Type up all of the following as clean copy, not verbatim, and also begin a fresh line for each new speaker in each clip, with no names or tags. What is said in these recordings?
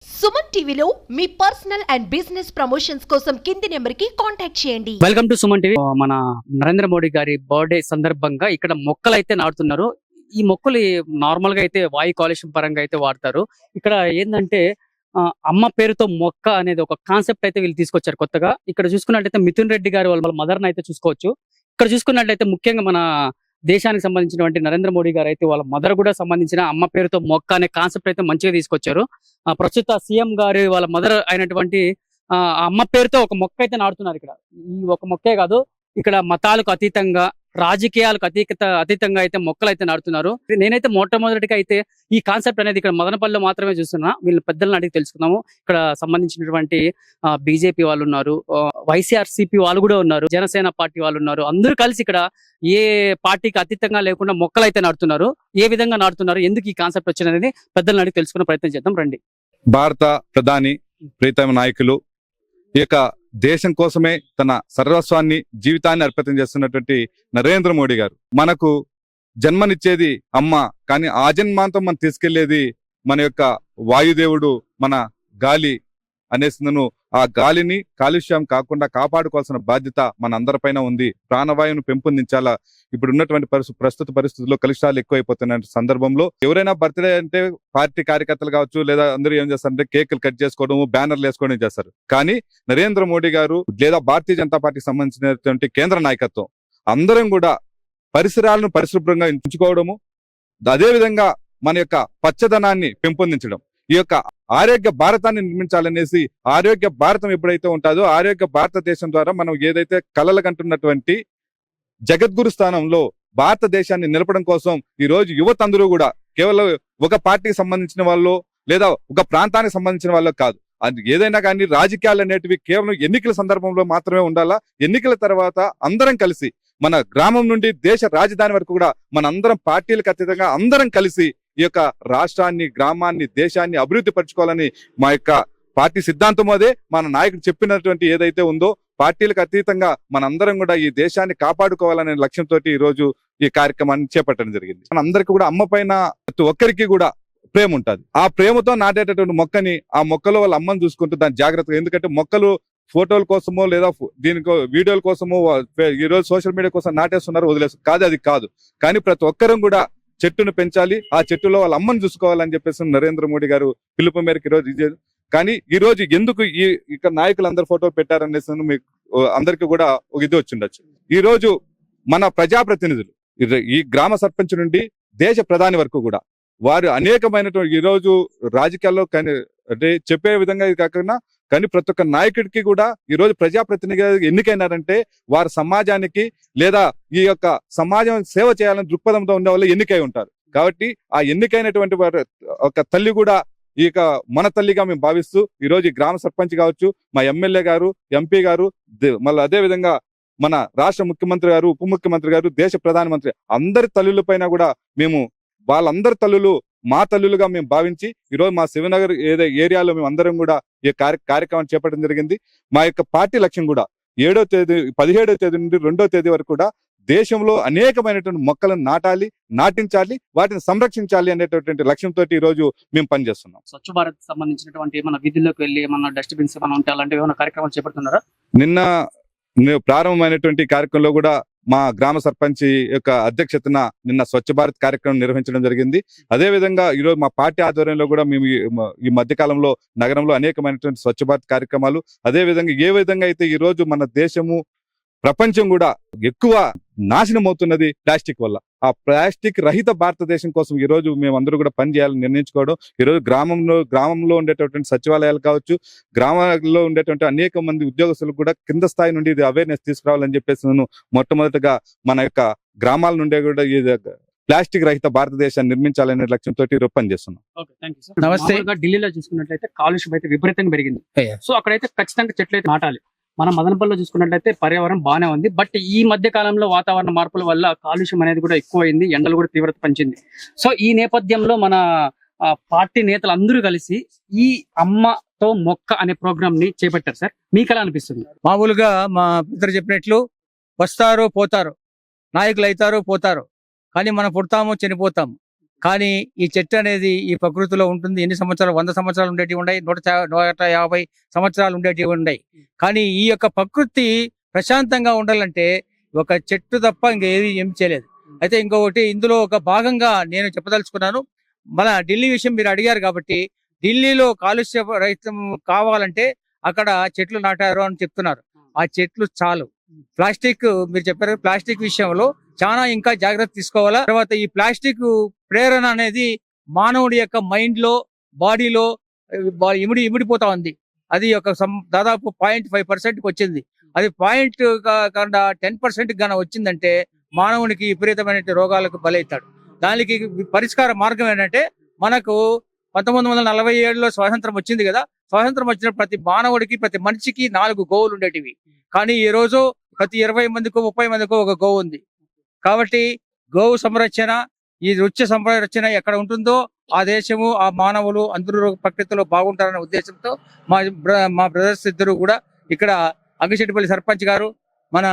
సుమన్ టీవీలో మీ personal and business promotions కోసం కింది నెంబర్కి కాంటాక్ట్ చేయండి.
Welcome to Suman TV. మన నరేంద్ర మోడీ గారి బర్త్డే సందర్భంగా ఇక్కడ మొక్కలు అయితే నాటుతున్నారు. ఈ మొక్కలు నార్మల్ గా అయితే వాయు కాలుష్యం పరంగా అయితే వాడతారు. ఇక్కడ ఏంటంటే అమ్మ పేరుతో మొక్క అనేది ఒక కాన్సెప్ట్ అయితే వీళ్ళు తీసుకొచ్చారు కొత్తగా. ఇక్కడ చూసుకున్నట్లయితే మిథున్ రెడ్డి గారి వాళ్ళ మదర్ని అయితే చూసుకోవచ్చు. ఇక్కడ చూసుకున్నట్లయితే ముఖ్యంగా మన దేశానికి సంబంధించినటువంటి నరేంద్ర మోడీ గారు అయితే వాళ్ళ మదర్ కూడా సంబంధించిన అమ్మ పేరుతో మొక్క అనే కాన్సెప్ట్ అయితే మంచిగా తీసుకొచ్చారు. ప్రస్తుత సీఎం గారి వాళ్ళ మదర్ అయినటువంటి అమ్మ పేరుతో ఒక మొక్క అయితే నాటుతున్నారు. ఇక్కడ ఈ ఒక మొక్కే కాదు, ఇక్కడ మతాలకు అతీతంగా రాజకీయాలకు అతీతంగా అయితే మొక్కలు అయితే నాటుతున్నారు. నేనైతే మొట్టమొదటిగా అయితే ఈ కాన్సెప్ట్ అనేది ఇక్కడ మదనపల్లిలో మాత్రమే చూస్తున్నా. వీళ్ళ పెద్దలను అడిగి తెలుసుకుందాము. ఇక్కడ సంబంధించినటువంటి బీజేపీ వాళ్ళు ఉన్నారు, వైసీఆర్సీపీ వాళ్ళు కూడా ఉన్నారు, జనసేన పార్టీ వాళ్ళు ఉన్నారు. అందరూ కలిసి ఇక్కడ ఏ పార్టీకి అతీతంగా లేకుండా మొక్కలు అయితే నాటుతున్నారు. ఏ విధంగా నాటుతున్నారు, ఎందుకు ఈ కాన్సెప్ట్ వచ్చినది పెద్దలను అడిగి తెలుసుకునే ప్రయత్నం చేద్దాం రండి.
భారత ప్రధాని ప్రీతమ నాయకులు ఈ యొక్క దేశం కోసమే తన సర్వస్వాన్ని జీవితాన్ని అర్పితం చేస్తున్నటువంటి నరేంద్ర మోడీ గారు మనకు జన్మనిచ్చేది అమ్మ, కానీ ఆ జన్మాంతం మనం తీసుకెళ్లేది మన యొక్క వాయుదేవుడు, మన గాలి అనేసిందను. ఆ గాలిని కాలుష్యం కాకుండా కాపాడుకోవాల్సిన బాధ్యత మన అందరిపైన ఉంది. ప్రాణవాయువును పెంపొందించాలా. ఇప్పుడు ఉన్నటువంటి ప్రస్తుత పరిస్థితుల్లో కలుషాలు ఎక్కువైపోతున్న సందర్భంలో ఎవరైనా బర్త్డే అంటే పార్టీ కార్యకర్తలు కావచ్చు, లేదా అందరూ ఏం చేస్తారంటే కేకులు కట్ చేసుకోవడం, బ్యానర్లు వేసుకోవడం చేస్తారు. కానీ నరేంద్ర మోడీ గారు లేదా భారతీయ జనతా పార్టీకి సంబంధించినటువంటి కేంద్ర నాయకత్వం అందరం కూడా పరిసరాలను పరిశుభ్రంగా ఉంచుకోవడము, అదేవిధంగా మన యొక్క పచ్చదనాన్ని పెంపొందించడం, ఈ యొక్క ఆరోగ్య భారతాన్ని నిర్మించాలనేసి, ఆరోగ్య భారతం ఎప్పుడైతే ఉంటుందో ఆరోగ్య భారతదేశం ద్వారా మనం ఏదైతే కలలుగంటున్నటువంటి జగద్గురు స్థానంలో భారతదేశాన్ని నిలపడం కోసం ఈ రోజు యువత అందరూ కూడా కేవలం ఒక పార్టీకి సంబంధించిన వాళ్ళు లేదా ఒక ప్రాంతానికి సంబంధించిన వాళ్ళు కాదు, అది ఏదైనా కానీ రాజకీయాలు అనేటివి కేవలం ఎన్నికల సందర్భంలో మాత్రమే ఉండాలా. ఎన్నికల తర్వాత అందరం కలిసి మన గ్రామం నుండి దేశ రాజధాని వరకు కూడా మన అందరం పార్టీలకు అతీతంగా అందరం కలిసి ఈ యొక్క రాష్ట్రాన్ని, గ్రామాన్ని, దేశాన్ని అభివృద్ధి పరచుకోవాలని మా యొక్క పార్టీ సిద్ధాంతం. అదే మన నాయకుడు చెప్పినటువంటి ఏదైతే ఉందో పార్టీలకు అతీతంగా మనందరం కూడా ఈ దేశాన్ని కాపాడుకోవాలనే లక్ష్యంతో ఈ రోజు ఈ కార్యక్రమాన్ని చేపట్టడం జరిగింది. మన అందరికీ కూడా అమ్మ పైన ప్రతి ఒక్కరికి కూడా ప్రేమ ఉంటుంది. ఆ ప్రేమతో నాటేటటువంటి మొక్కని, ఆ మొక్కలో వాళ్ళ అమ్మని చూసుకుంటూ దాని జాగ్రత్తగా, ఎందుకంటే మొక్కలు ఫోటోల కోసమో లేదా దీనికో వీడియోల కోసమో ఈ రోజు సోషల్ మీడియా కోసం నాటేస్తున్నారు, వదిలేస్తారు. అది కాదు. కానీ ప్రతి ఒక్కరం కూడా చెట్టును పెంచాలి, ఆ చెట్టులో వాళ్ళ అమ్మని చూసుకోవాలని చెప్పేసి నరేంద్ర మోడీ గారు పిలుపు మేరకు ఈ రోజు. కానీ ఈ రోజు ఎందుకు ఇక్కడ నాయకులు అందరు ఫోటో పెట్టారనేసి మీకు అందరికీ కూడా ఒక ఇది వచ్చిండొచ్చు. ఈ రోజు మన ప్రజాప్రతినిధులు ఈ గ్రామ సర్పంచ్ నుండి దేశ ప్రధాని వరకు కూడా వారు అనేకమైనటువంటి ఈ రోజు రాజకీయాల్లో అంటే చెప్పే విధంగా కాకుండా కానీ ప్రతి ఒక్క నాయకుడికి కూడా ఈ రోజు ప్రజాప్రతినిధిగా ఎన్నికైనారంటే వారు సమాజానికి లేదా ఈ యొక్క సమాజం సేవ చేయాలని దృక్పథంతో ఉండే వాళ్ళు ఎన్నికై ఉంటారు. కాబట్టి ఆ ఎన్నికైనటువంటి వారు ఒక తల్లి కూడా ఈ యొక్క మన తల్లిగా మేము భావిస్తూ ఈ రోజు గ్రామ సర్పంచ్ కావచ్చు, మా ఎమ్మెల్యే గారు, ఎంపీ గారు, మళ్ళీ అదే విధంగా మన రాష్ట్ర ముఖ్యమంత్రి గారు, ఉప ముఖ్యమంత్రి గారు, దేశ ప్రధానమంత్రి అందరి తల్లుల పైన కూడా మేము వాళ్ళందరి తల్లులు మా తల్లులుగా మేము భావించి ఈరోజు మా శివనగర్ ఏరియాలో మేము అందరం కూడా ఈ కార్యక్రమాన్ని చేపట్టడం జరిగింది. మా యొక్క పార్టీ లక్ష్యం కూడా 17వ తేదీ నుండి 2వ తేదీ వరకు కూడా దేశంలో అనేకమైనటువంటి మొక్కలను నాటించాలి, వాటిని సంరక్షించాలి అనేటటువంటి లక్ష్యంతో ఈ రోజు మేము పనిచేస్తున్నాం.
స్వచ్ఛ భారత్ సంబంధించినటువంటి ఏమైనా విధుల్లోకి వెళ్ళి ఏమన్నా డస్ట్బిన్స్ ఏమైనా ఉంటే అలాంటివి ఏమైనా కార్యక్రమాలు చేపడుతున్నారా?
నిన్న ప్రారంభమైనటువంటి కార్యక్రమంలో కూడా మా గ్రామ సర్పంచ్ యొక్క అధ్యక్షతన నిన్న స్వచ్ఛ భారత్ కార్యక్రమం నిర్వహించడం జరిగింది. అదే విధంగా ఈరోజు మా పార్టీ ఆధ్వర్యంలో కూడా మేము ఈ మధ్యకాలంలో నగరంలో అనేకమైనటువంటి స్వచ్ఛ భారత్ కార్యక్రమాలు, అదే విధంగా ఏ విధంగా అయితే ఈ రోజు మన దేశము ప్రపంచం కూడా ఎక్కువ నాశనం అవుతున్నది ప్లాస్టిక్ వల్ల, ఆ ప్లాస్టిక్ రహిత భారతదేశం కోసం ఈ రోజు మేమందరూ కూడా పనిచేయాలని నిర్ణయించుకోవడం. ఈరోజు గ్రామంలో ఉండేటటువంటి సచివాలయాలు కావచ్చు, గ్రామాల్లో ఉండేటువంటి అనేక మంది ఉద్యోగస్తులకు కూడా కింద స్థాయి నుండి ఇది అవేర్నెస్ తీసుకురావాలని చెప్పేసి నేను మొట్టమొదటిగా మన యొక్క గ్రామాల నుండే కూడా ఈ ప్లాస్టిక్ రహిత భారతదేశాన్ని నిర్మించాలనే లక్ష్యంతో పనిచేస్తున్నాం.
నమస్తే. ఢిల్లీలో చూసుకున్నట్లయితే కాలుష్యం అయితే విపరీతంగా పెరిగింది. సో అక్కడైతే ఖచ్చితంగా చెట్లు అయితే నాటాలి. మన మదనపల్లిలో చూసుకున్నట్లయితే పర్యావరణం బాగానే ఉంది. బట్ ఈ మధ్య కాలంలో వాతావరణ మార్పుల వల్ల కాలుష్యం అనేది కూడా ఎక్కువైంది, ఎండలు కూడా తీవ్రత పెంచింది. సో ఈ నేపథ్యంలో మన పార్టీ నేతలు అందరూ కలిసి ఈ అమ్మతో మొక్క అనే ప్రోగ్రామ్ ని చేపట్టారు. సార్, మీకు ఎలా అనిపిస్తుంది?
మామూలుగా మా ఇద్దరు చెప్పినట్లు వస్తారు పోతారు, నాయకులు అవుతారు పోతారు, కానీ మనం పుడతాము చనిపోతాము. కానీ ఈ చెట్టు అనేది ఈ ప్రకృతిలో ఉంటుంది. ఎన్ని సంవత్సరాలు, 100 సంవత్సరాలు ఉండేటివి ఉన్నాయి, 150 సంవత్సరాలు ఉండేటివి ఉన్నాయి. కానీ ఈ యొక్క ప్రకృతి ప్రశాంతంగా ఉండాలంటే ఒక చెట్టు తప్ప ఇంకేది ఏం చేయలేదు. అయితే ఇంకొకటి ఇందులో ఒక భాగంగా నేను చెప్పదలుచుకున్నాను. మన ఢిల్లీ విషయం మీరు అడిగారు కాబట్టి, ఢిల్లీలో కాలుష్య రహితం కావాలంటే అక్కడ చెట్లు నాటారు అని చెప్తున్నారు. ఆ చెట్లు చాలు. ప్లాస్టిక్ మీరు చెప్పారు, ప్లాస్టిక్ విషయంలో చాలా ఇంకా జాగ్రత్త తీసుకోవాలా. తర్వాత ఈ ప్లాస్టిక్ ప్రేరణ అనేది మానవుడి యొక్క మైండ్ లో, బాడీలో ఇమిడిపోతా ఉంది. అది ఒక దాదాపు 0.5% వచ్చింది. అది పాయింట్ కాకుండా 10% గాన వచ్చిందంటే మానవునికి విపరీతమైన రోగాలకు బలవుతాడు. దానికి పరిష్కార మార్గం ఏంటంటే, మనకు 1947లో స్వాతంత్రం వచ్చింది కదా. స్వాతంత్రం వచ్చిన ప్రతి మానవుడికి, ప్రతి మనిషికి 4 గోవులు ఉండేటివి. కానీ ఈ రోజు ప్రతి 20 మందికో 30 మందికో ఒక గోవు ఉంది. కాబట్టి గోవు సంరక్షణ, ఈ వృక్ష సంరక్షణ ఎక్కడ ఉంటుందో ఆ దేశము, ఆ మానవులు అందరూ ప్రకృతిలో బాగుంటారనే ఉద్దేశంతో మా బ్రదర్స్ ఇద్దరు కూడా ఇక్కడ అంగిశెట్టిపల్లి సర్పంచ్ గారు, మన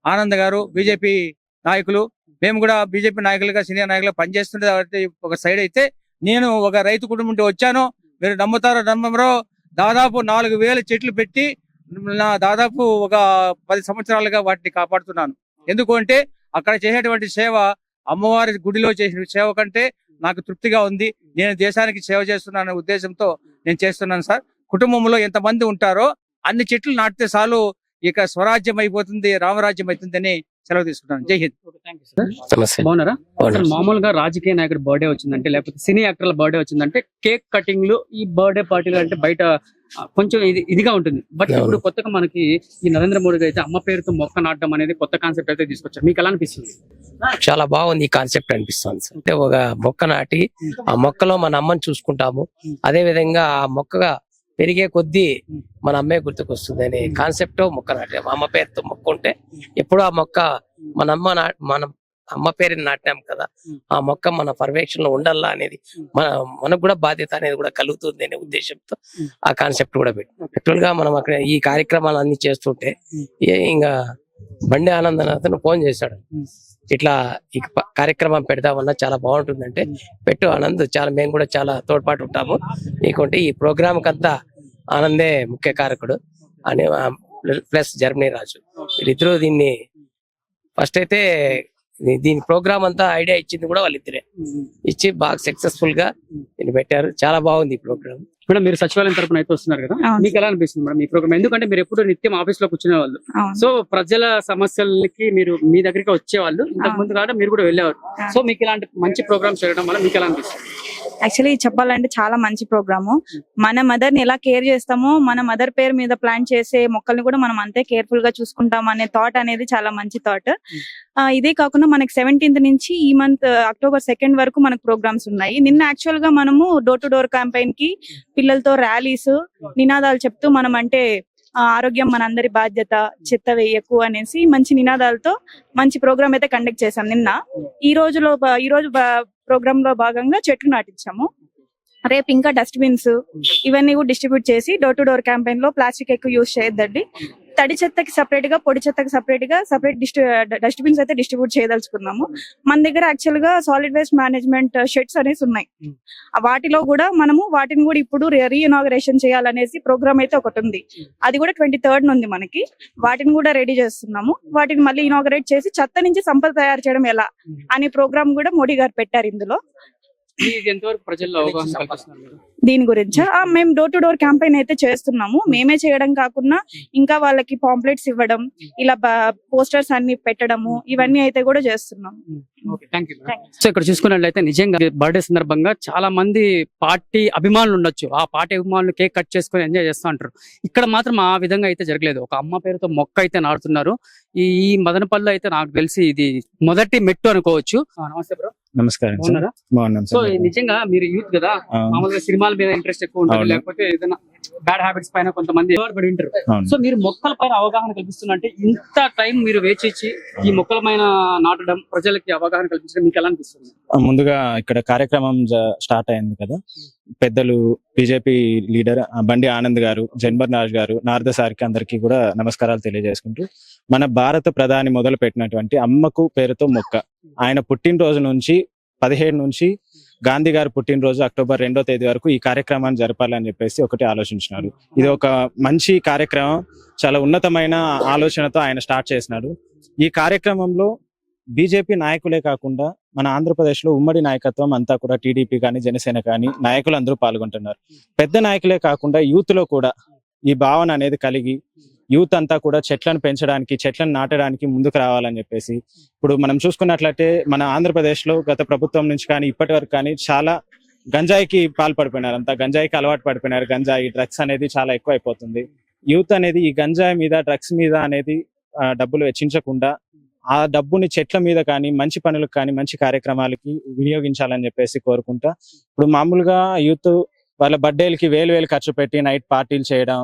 ఆనంద్ గారు, బీజేపీ నాయకులు, మేము కూడా బీజేపీ నాయకులుగా, సీనియర్ నాయకులుగా పనిచేస్తుంటే ఒక సైడ్ అయితే, నేను ఒక రైతు కుటుంబం నుండి వచ్చాను. మీరు నమ్ముతారో నమ్మరో, దాదాపు 4000 చెట్లు పెట్టి దాదాపు ఒక 10 సంవత్సరాలుగా వాటిని కాపాడుతున్నాను. ఎందుకు అంటే అక్కడ చేసేటువంటి సేవ అమ్మవారి గుడిలో చేసిన సేవ కంటే నాకు తృప్తిగా ఉంది. నేను దేశానికి సేవ చేస్తున్నాననే ఉద్దేశంతో నేను చేస్తున్నాను సార్. కుటుంబంలో ఎంతమంది ఉంటారో అన్ని చెట్లు నాటితే చాలు, ఇక స్వరాజ్యం అయిపోతుంది, రామరాజ్యం అవుతుందని సెలవు తీసుకుంటాను. జై హింద్.
బాగున్నారా? మామూలుగా రాజకీయ నాయకుడు బర్త్డే వచ్చిందంటే, లేకపోతే సినీ యాక్టర్ల బర్త్డే వచ్చిందంటే కేక్ కటింగ్లు, ఈ బర్త్డే పార్టీలు అంటే బయట కొంచెం ఇదిగా ఉంటుంది. బట్ ఇప్పుడు కొత్తగా మనకి ఈ నరేంద్ర మోడీ అయితే అమ్మ పేరుతో మొక్క నాటడం అనేది కొత్త కాన్సెప్ట్ అయితే తీసుకొచ్చారు. మీకు ఎలా అనిపిస్తుంది?
చాలా బాగుంది ఈ కాన్సెప్ట్ అనిపిస్తుంది. అంటే ఒక మొక్క నాటి ఆ మొక్కలో మన అమ్మని చూసుకుంటాము, అదే విధంగా ఆ మొక్కగా పెరిగే కొద్దీ మన అమ్మే గుర్తుకొస్తుంది అనే కాన్సెప్ట్ మొక్క నాటాము. అమ్మ పేరుతో మొక్క ఉంటే ఎప్పుడు ఆ మొక్క మన అమ్మ పేరుని నాటినాం కదా, ఆ మొక్క మన పర్యవేక్షణలో ఉండాలా అనేది మనకు కూడా బాధ్యత అనేది కూడా కలుగుతుంది అనే ఉద్దేశంతో ఆ కాన్సెప్ట్ కూడా పెట్టి యాక్చువల్ గా మనం అక్కడ ఈ కార్యక్రమాలు అన్ని చేస్తుంటే ఇంకా బండి ఆనంద్ అతను ఫోన్ చేశాడు, ఇట్లా ఈ కార్యక్రమం పెడతామన్నా చాలా బాగుంటుందంటే పెట్టు ఆనంద్, చాలా మేము కూడా చాలా తోడ్పాటు ఉంటాము నీకుంటే. ఈ ప్రోగ్రామ్ కంతా ఆనందే ముఖ్య కారకుడు అని ప్లస్ జర్మనీ రాజు, వీళ్ళిద్దరూ దీన్ని ఫస్ట్ అయితే దీని ప్రోగ్రామ్ అంతా ఐడియా ఇచ్చింది కూడా వాళ్ళిద్దరే ఇచ్చి బాగా సక్సెస్ఫుల్ గా దీన్ని పెట్టారు. చాలా బాగుంది ఈ ప్రోగ్రామ్.
మేడం, మీరు సచివాలయం తరపున అయితే వస్తున్నారు కదా, మీకు ఎలా అనిపిస్తుంది మేడం ఈ ప్రోగ్రామ్? ఎందుకంటే మీరు ఎప్పుడు నిత్యం ఆఫీస్ లో కూర్చునే వాళ్ళు, సో ప్రజల సమస్యలకి మీరు మీ దగ్గరికి వచ్చేవాళ్ళు, ఇంతకు ముందు కాదు మీరు కూడా వెళ్ళేవారు. సో మీకు ఇలాంటి మంచి ప్రోగ్రామ్స్ చేయడం వల్ల మీకు ఎలా అనిపిస్తుంది?
యాక్చువల్లీ చెప్పాలంటే చాలా మంచి ప్రోగ్రాము. మన మదర్ ని ఎలా కేర్ చేస్తామో, మన మదర్ పేరు మీద ప్లాంట్ చేసే మొక్కల్ని కూడా మనం అంతే కేర్ఫుల్ గా చూసుకుంటాం అనే థాట్ అనేది చాలా మంచి థాట్. ఇదే కాకుండా మనకి 17th నుంచి ఈ మంత్ అక్టోబర్ 2 వరకు మనకు ప్రోగ్రామ్స్ ఉన్నాయి. నిన్న యాక్చువల్ గా మనము డోర్ టు డోర్ క్యాంపెయిన్ కి పిల్లలతో ర్యాలీస్, నినాదాలు చెప్తూ మనం అంటే ఆరోగ్యం మనందరి బాధ్యత, చెత్త వేయకు అనేసి మంచి నినాదాలతో మంచి ప్రోగ్రామ్ అయితే కండక్ట్ చేశాం నిన్న. ఈ రోజు ప్రోగ్రామ్ లో భాగంగా చెట్లు నాటించాము. రేపు ఇంకా డస్ట్బిన్స్ ఇవన్నీ కూడా డిస్ట్రిబ్యూట్ చేసి, డోర్ టు డోర్ క్యాంపెయిన్ లో ప్లాస్టిక్ ఎక్కువ యూజ్ చేయొద్దండి, తడి చెత్తకి సపరేట్ గా, పొడి చెత్తకి సపరేట్ డస్ట్బిన్స్ అయితే డిస్ట్రిబ్యూట్ చేయదలుచుకున్నాము. మన దగ్గర యాక్చువల్ గా సాలిడ్ వేస్ట్ మేనేజ్మెంట్ షెడ్స్ అనేసి ఉన్నాయి. వాటిలో కూడా మనము వాటిని కూడా ఇప్పుడు రీఇనాగరేషన్ చేయాలనేసి ప్రోగ్రామ్ అయితే ఒకటి ఉంది. అది కూడా 23rd ఉంది మనకి. వాటిని కూడా రెడీ చేస్తున్నాము. వాటిని మళ్ళీ ఇనాగరేట్ చేసి చెత్త నుంచి సంపద తయారు చేయడం ఎలా అనే ప్రోగ్రామ్ కూడా మోడీ గారు పెట్టారు ఇందులో. దీని గురించి మేము డోర్ టు డోర్ క్యాంపెయిన్ అయితే చేస్తున్నాము. మేమే చేయడం కాకుండా ఇంకా వాళ్ళకి పాంప్లెట్స్ ఇవ్వడం, ఇలా పోస్టర్స్ అన్ని పెట్టడము, ఇవన్నీ అయితే కూడా చేస్తున్నాము.
సో ఇక్కడ చూసుకున్నట్లయితే నిజంగా బర్త్డే సందర్భంగా చాలా మంది పార్టీ అభిమానులు ఉండొచ్చు, ఆ పార్టీ అభిమానులు కేక్ కట్ చేసుకుని ఎంజాయ్ చేస్తూ ఉంటారు. ఇక్కడ మాత్రం ఆ విధంగా అయితే జరగలేదు. ఒక అమ్మ పేరుతో మొక్క అయితే నాటుతున్నారు. ఈ మదనపల్లిలో అయితే నాకు తెలిసి ఇది మొదటి మెట్టు అనుకోవచ్చు. నమస్తే బ్రో.
నమస్కారం. బాగున్నాం.
సో నిజంగా మీరు యూత్ కదా, మామూలుగా సినిమాల మీద ఇంట్రెస్ట్ ఎక్కువ ఉంటుంది, లేకపోతే ఏదైనా బ్యాడ్ హ్యాబిట్స్ పైన కొంతమంది పడి ఉంటారు. సో మీరు మొక్కల పైన అవగాహన కల్పిస్తున్నట్టే ఇంత టైం మీరు వేచి ఈ మొక్కల పైన నాటడం, ప్రజలకి అవగాహన కల్పించడం మీకు ఎలా అనిపిస్తుంది?
ముందుగా ఇక్కడ కార్యక్రమం స్టార్ట్ అయింది కదా, పెద్దలు బీజేపీ లీడర్ బండి ఆనంద్ గారు, జన్బర్ రాజ్ గారు, నారద సార్కి అందరికీ కూడా నమస్కారాలు తెలియజేసుకుంటూ, మన భారత ప్రధాని మొదలు పెట్టినటువంటి అమ్మకు పేరుతో మొక్క, ఆయన పుట్టినరోజు నుంచి 17 నుంచి గాంధీ గారి పుట్టినరోజు అక్టోబర్ 2వ తేదీ వరకు ఈ కార్యక్రమాన్ని జరపాలని చెప్పేసి ఒకటి ఆలోచించినారు. ఇది ఒక మంచి కార్యక్రమం, చాలా ఉన్నతమైన ఆలోచనతో ఆయన స్టార్ట్ చేసినాడు. ఈ కార్యక్రమంలో బీజేపీ నాయకులే కాకుండా మన ఆంధ్రప్రదేశ్ లో ఉమ్మడి నాయకత్వం అంతా కూడా టీడీపీ కానీ జనసేన కానీ నాయకులు అందరూ పాల్గొంటున్నారు. పెద్ద నాయకులే కాకుండా యూత్ లో కూడా ఈ భావన అనేది కలిగి యూత్ అంతా కూడా చెట్లను పెంచడానికి, చెట్లను నాటడానికి ముందుకు రావాలని చెప్పేసి, ఇప్పుడు మనం చూసుకున్నట్లయితే మన ఆంధ్రప్రదేశ్ లో గత ప్రభుత్వం నుంచి కానీ ఇప్పటి వరకు కానీ చాలా గంజాయికి పాల్పడిపోయినారు. అంతా గంజాయికి అలవాటు పడిపోయినారు. గంజాయి, డ్రగ్స్ అనేది చాలా ఎక్కువ అయిపోతుంది. యూత్ అనేది ఈ గంజాయి మీద, డ్రగ్స్ మీద అనేది డబ్బులు వెచ్చించకుండా ఆ డబ్బుని చెట్ల మీద కానీ, మంచి పనులకు కానీ, మంచి కార్యక్రమాలకి వినియోగించాలని చెప్పేసి కోరుకుంటా. ఇప్పుడు మామూలుగా యూత్ వాళ్ళ బర్త్డేలకి వేలు ఖర్చు పెట్టి నైట్ పార్టీలు చేయడం,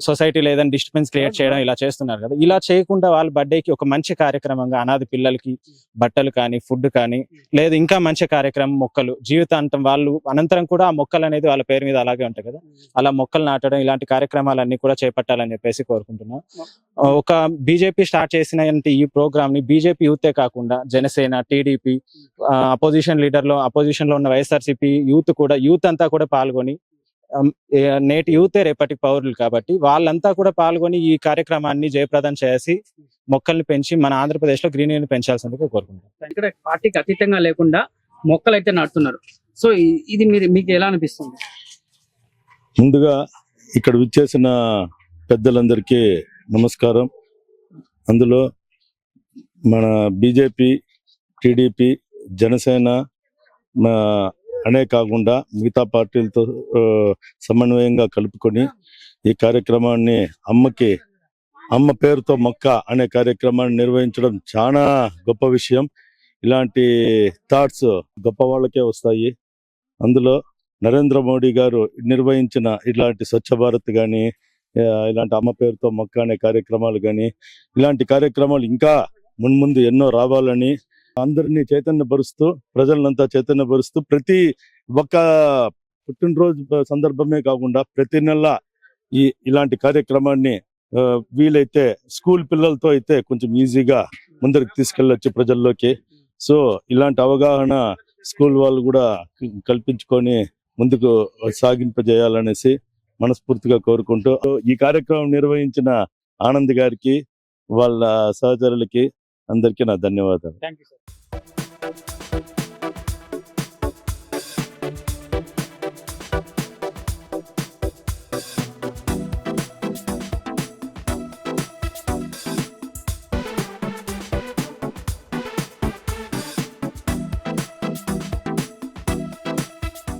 సొసైటీలో ఏదైనా డిస్టర్బెన్స్ క్రియేట్ చేయడం ఇలా చేస్తున్నారు కదా. ఇలా చేయకుండా వాళ్ళ బర్త్డేకి ఒక మంచి కార్యక్రమంగా అనాథ పిల్లలకి బట్టలు కానీ, ఫుడ్ కానీ, లేదు ఇంకా మంచి కార్యక్రమం మొక్కలు జీవితాంతం వాళ్ళు అనంతరం కూడా ఆ మొక్కలు అనేది వాళ్ళ పేరు మీద అలాగే ఉంటాయి కదా, అలా మొక్కలు నాటడం ఇలాంటి కార్యక్రమాలన్నీ కూడా చేపట్టాలని చెప్పేసి కోరుకుంటున్నాం. ఒక బీజేపీ స్టార్ట్ చేసిన ఈ ప్రోగ్రామ్ ని బీజేపీ యూతే కాకుండా జనసేన, టీడీపీ, అపోజిషన్ లో ఉన్న వైఎస్ఆర్సీపీ యూత్ అంతా కూడా పాల్గొని, నేటి యూతే రేపటి పౌరులు కాబట్టి వాళ్ళంతా కూడా పాల్గొని ఈ కార్యక్రమాన్ని జయప్రదం చేసి మొక్కల్ని పెంచి మన ఆంధ్రప్రదేశ్ లో గ్రీనరీని పెంచాల్సిందిగా కోరుకుంటాం.
ఇక్కడ పార్టీకి అతీతంగా లేకుండా మొక్కలు అయితే నాటుతున్నారు. సో ఇది మీకు ఎలా అనిపిస్తుంది?
ముందుగా ఇక్కడ విచ్చేసిన పెద్దలందరికీ నమస్కారం. అందులో మన బీజేపీ, టీడీపీ, జనసేన అనే కాకుండా మిగతా పార్టీలతో సమన్వయంగా కలుపుకొని ఈ కార్యక్రమాన్ని అమ్మ పేరుతో మొక్క అనే కార్యక్రమాన్ని నిర్వహించడం చాలా గొప్ప విషయం. ఇలాంటి థాట్స్ గొప్ప వాళ్ళకే వస్తాయి. అందులో నరేంద్ర మోడీ గారు నిర్వహించిన ఇలాంటి స్వచ్ఛ భారత్ కానీ, ఇలాంటి అమ్మ పేరుతో మొక్క అనే కార్యక్రమాలు కానీ, ఇలాంటి కార్యక్రమాలు ఇంకా మున్ముందు ఎన్నో రావాలని అందరినీ చైతన్యపరుస్తూ, ప్రజలంతా చైతన్యపరుస్తూ ప్రతి ఒక్క పుట్టినరోజు సందర్భమే కాకుండా ప్రతి నెల ఇలాంటి కార్యక్రమాన్ని వీలైతే స్కూల్ పిల్లలతో అయితే కొంచెం ఈజీగా ముందరికి తీసుకెళ్ళొచ్చు ప్రజల్లోకి. సో ఇలాంటి అవగాహన స్కూల్ వాళ్ళు కూడా కల్పించుకొని ముందుకు సాగింపజేయాలనేసి మనస్ఫూర్తిగా కోరుకుంటూ, ఈ కార్యక్రమం నిర్వహించిన ఆనంద్ గారికి, వాళ్ళ సహచరులకి అందరికీ నా ధన్యవాదాలు.
Thank you sir.